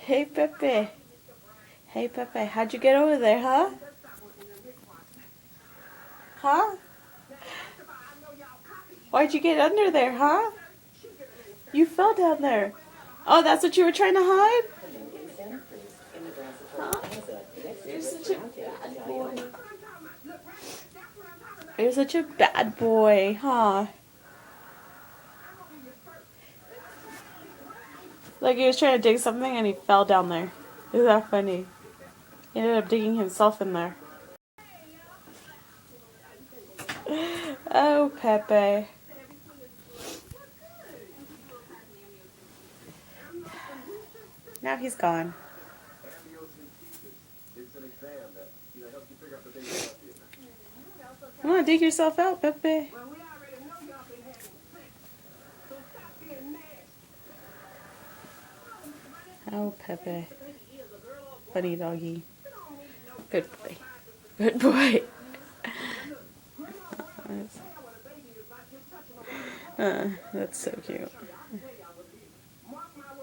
Hey, Pepe. Hey, Pepe. How'd you get over there, huh? Huh? Why'd you get under there, huh? You fell down there. Oh, that's what you were trying to hide? Huh? You're such a bad boy. You're such a bad boy, huh? Like he was trying to dig something and he fell down there. Isn't that funny? He ended up digging himself in there. Oh, Pepe. Now he's gone. Come on, dig yourself out, Pepe. Oh, Pepe. Funny doggy. Good boy. Good boy. That's so cute.